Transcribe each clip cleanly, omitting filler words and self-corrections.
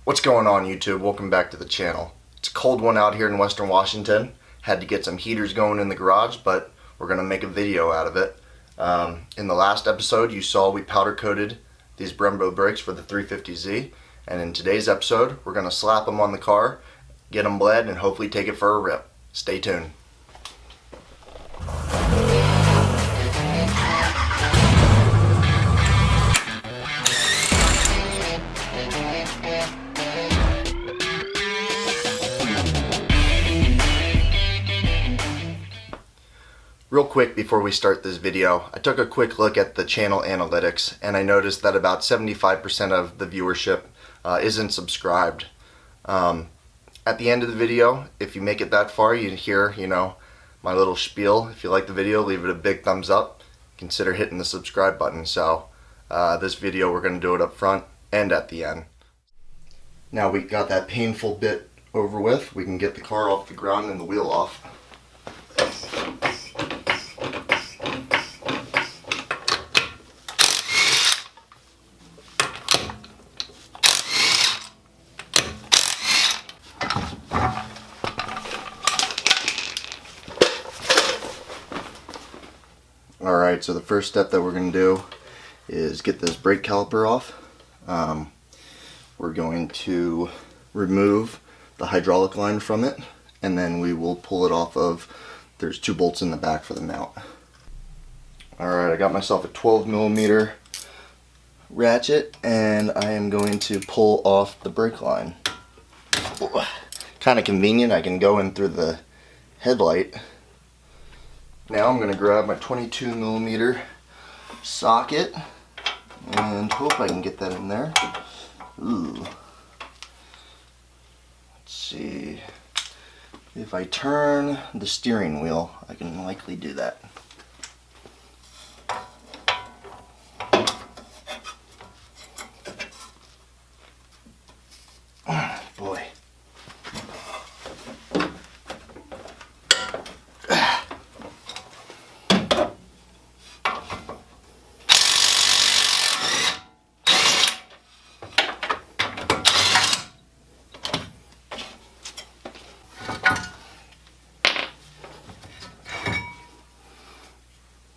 What's going on, YouTube? Welcome back to the channel. It's a cold one out here in Western Washington. Had to get some heaters going in the garage, but we're going to make a video out of it. In the last episode you saw we powder coated these Brembo brakes for the 350Z, and in today's episode we're going to slap them on the car, get them bled, and hopefully take it for a rip. Stay tuned. Real quick before we start this video, I took a quick look at the channel analytics and I noticed that about 75% of the viewership isn't subscribed. At the end of the video, if you make it that far, you hear, my little spiel. If you like the video, leave it a big thumbs up. Consider hitting the subscribe button. So this video, we're going to do it up front and at the end. Now we got that painful bit over with, we can get the car off the ground and the wheel off. Alright, so the first step that we're going to do is get this brake caliper off. We're going to remove the hydraulic line from it, and then we will pull it off of, there's 2 bolts in the back for the mount. Alright, I got myself a 12mm ratchet, and I am going to pull off the brake line. Kind of convenient, I can go in through the headlight. Now I'm going to grab my 22mm socket and hope I can get that in there. Ooh. Let's see. If I turn the steering wheel, I can likely do that. Boy.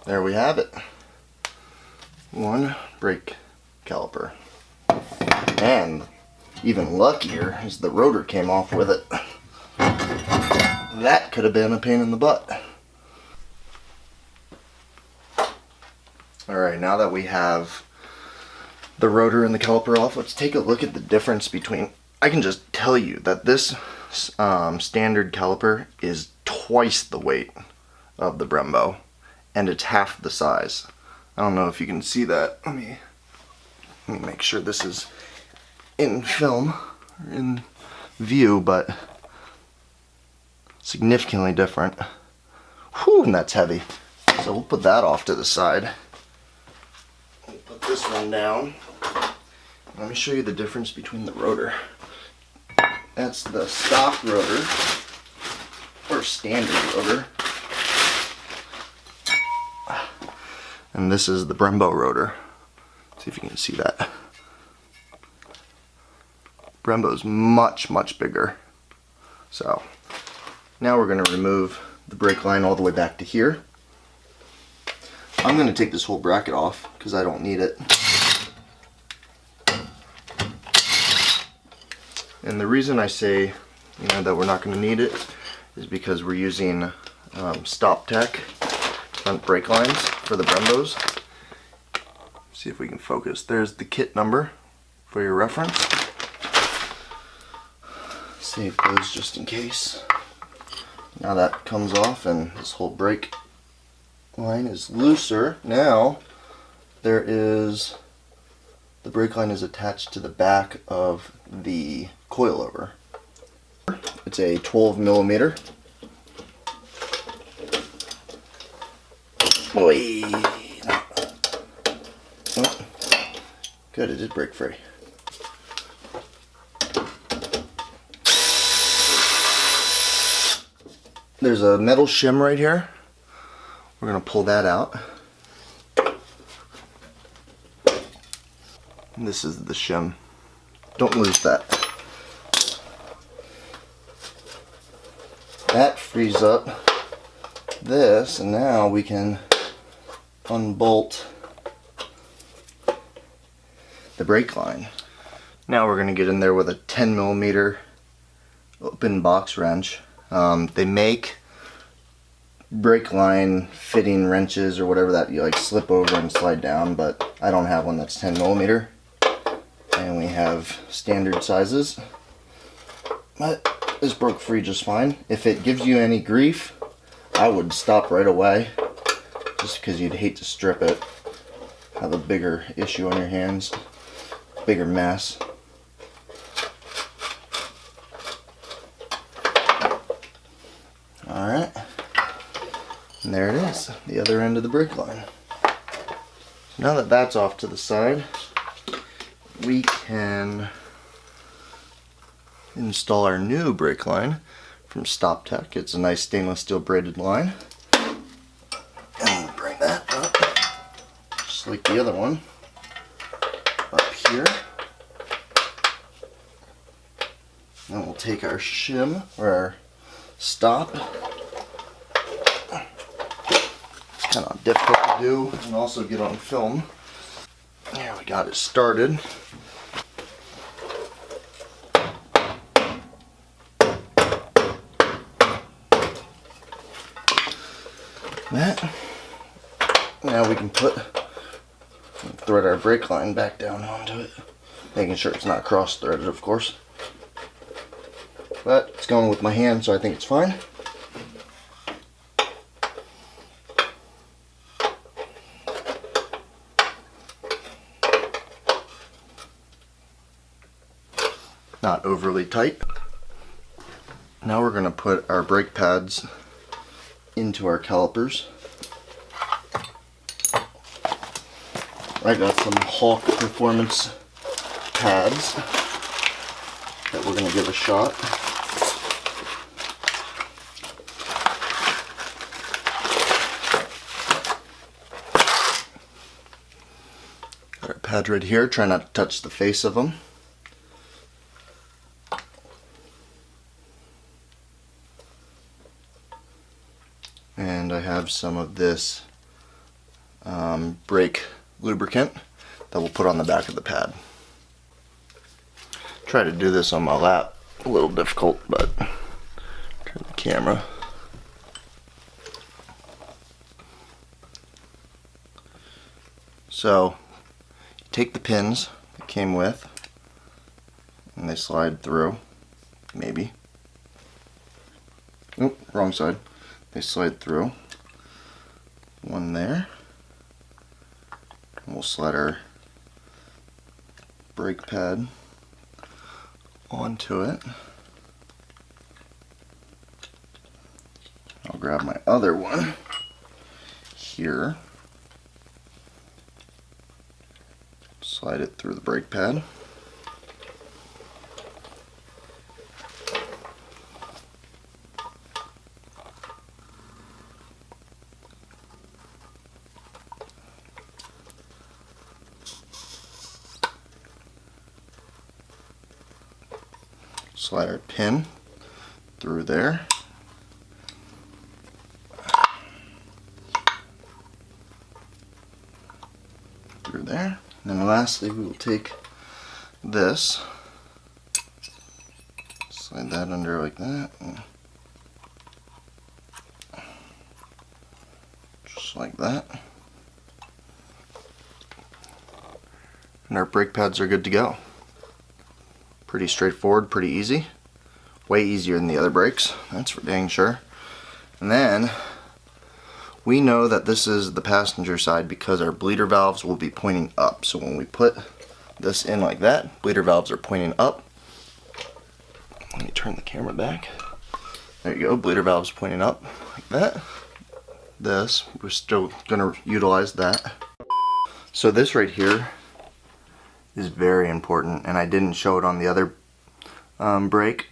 There we have it. One brake caliper. And even luckier is the rotor came off with it. That could have been a pain in the butt. Alright, now that we have the rotor and the caliper off, let's take a look at the difference between, I can just tell you that this standard caliper is twice the weight of the Brembo. And it's half the size. I don't know if you can see that. Let me make sure this is in film, or in view, but significantly different. Whew, and that's heavy. So we'll put that off to the side. We'll put this one down. Let me show you the difference between the rotor. That's the stock rotor, or standard rotor. And this is the Brembo rotor. See if you can see that. Brembo's much, much bigger. So now we're going to remove the brake line all the way back to here. I'm going to take this whole bracket off because I don't need it. And the reason I say that we're not going to need it is because we're using Stop Tech front brake lines for the Brembos. See if we can focus. There's the kit number for your reference. Save those just in case. Now that comes off and this whole brake line is looser. Now the brake line is attached to the back of the coilover. It's a 12mm. Boy. Oh, good, it did break free. There's a metal shim right here. We're going to pull that out. And this is the shim. Don't lose that. that frees up this, and now we can unbolt the brake line. Now we're going to get in there with a 10mm open box wrench. They make brake line fitting wrenches or whatever that you like slip over and slide down, but I don't have one that's 10mm, and we have standard sizes, but this broke free just fine. If it gives you any grief, I would stop right away, just because you'd hate to strip it, have a bigger issue on your hands, bigger mess. Alright, and there it is, the other end of the brake line. Now that that's off to the side, we can install our new brake line from Stop Tech. It's a nice stainless steel braided line. And we'll bring that up, just like the other one, up here. Then we'll take our shim, or our stop. It's kind of difficult to do and also get on film. There, we got it started. That. Now we can thread our brake line back down onto it, making sure it's not cross threaded, of course. But it's going with my hand, so I think it's fine. Not overly tight. Now we're going to put our brake pads into our calipers. I got some Hawk Performance pads that we're going to give a shot. Got our pads right here, try not to touch the face of them. And I have some of this brake lubricant that we'll put on the back of the pad. Try to do this on my lap, a little difficult, but turn the camera. So you take the pins it came with and they slide through, maybe. Oop, wrong side. They slide through. One there. And we'll slide our brake pad onto it. I'll grab my other one here. Slide it through the brake pad. Slide our pin through there. Through there. And then lastly we will take this, slide that under like that, and just like that. And our brake pads are good to go. Pretty straightforward, pretty easy. Way easier than the other brakes, that's for dang sure. And then we know that this is the passenger side because our bleeder valves will be pointing up. So when we put this in like that, bleeder valves are pointing up. Let me turn the camera back. There you go, bleeder valves pointing up like that. This, we're still gonna utilize that. So this right here is very important, and I didn't show it on the other brake,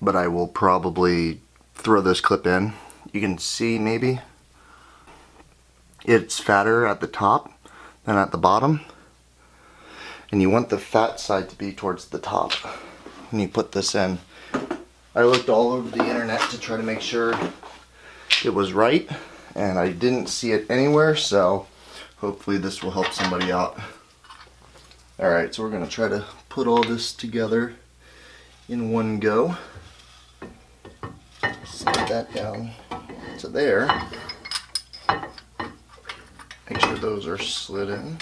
but I will probably throw this clip in. You can see maybe it's fatter at the top than at the bottom, and you want the fat side to be towards the top when you put this in. I looked all over the internet to try to make sure it was right, and I didn't see it anywhere, so hopefully this will help somebody out. Alright, so we're going to try to put all this together in one go. Slide that down to there. Make sure those are slid in.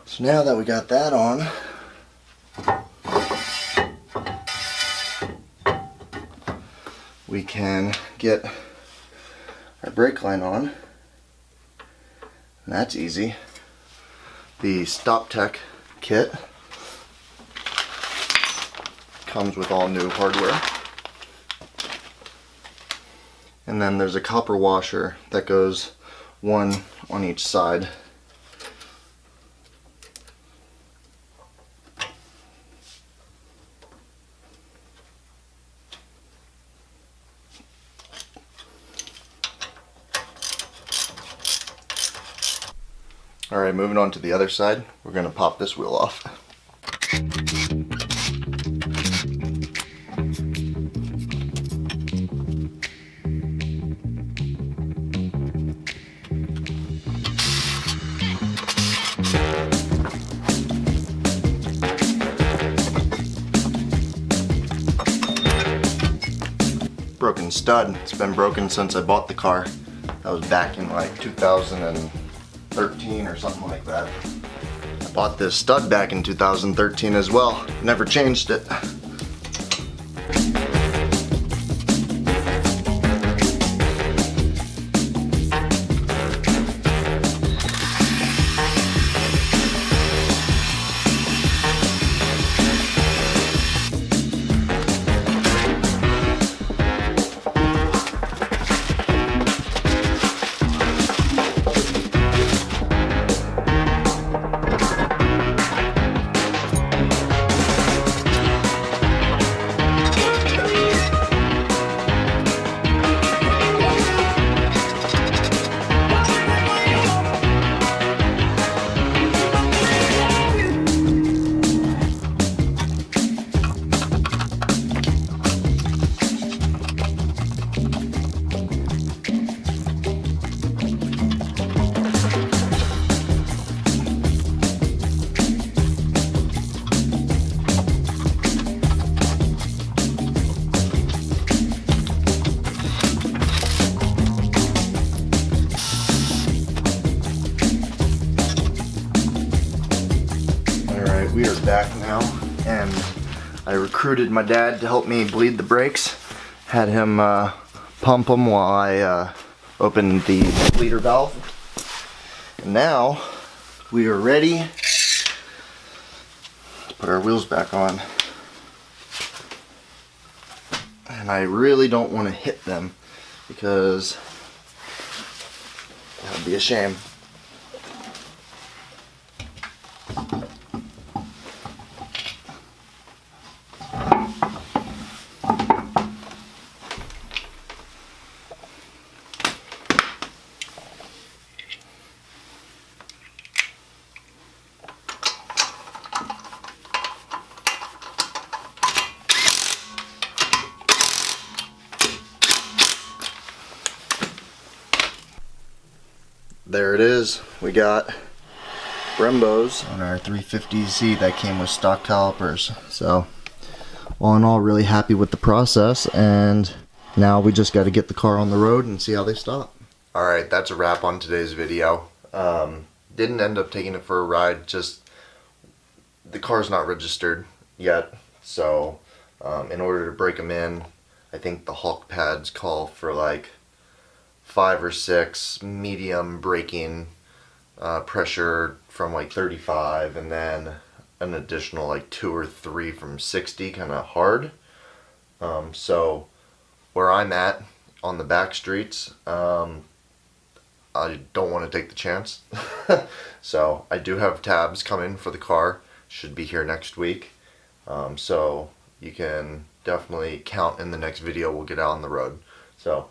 So now that we got that on, we can get our brake line on, and that's easy. The Stop Tech kit comes with all new hardware, and then there's a copper washer that goes one on each side. Alright, moving on to the other side, we're going to pop this wheel off. Broken stud. It's been broken since I bought the car. That was back in like 2013 or something like that. I bought this stud back in 2013 as well. Never changed it. We are back now, and I recruited my dad to help me bleed the brakes. Had him pump them while I opened the bleeder valve. And now we are ready to put our wheels back on. And I really don't want to hit them because that would be a shame. There it is. We got Brembos on our 350Z that came with stock calipers. So all in all, really happy with the process, and now we just got to get the car on the road and see how they stop. Alright, that's a wrap on today's video. Didn't end up taking it for a ride, just the car's not registered yet, so in order to break them in, I think the Hulk pads call for like 5 or 6 medium braking pressure from like 35, and then an additional like 2 or 3 from 60, kind of hard. So where I'm at on the back streets, I don't want to take the chance. So I do have tabs coming for the car. Should be here next week. So you can definitely count in the next video we'll get out on the road. So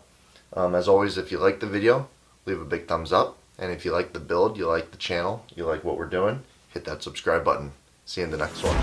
as always, if you like the video, leave a big thumbs up. And if you like the build, you like the channel, you like what we're doing, hit that subscribe button. See you in the next one.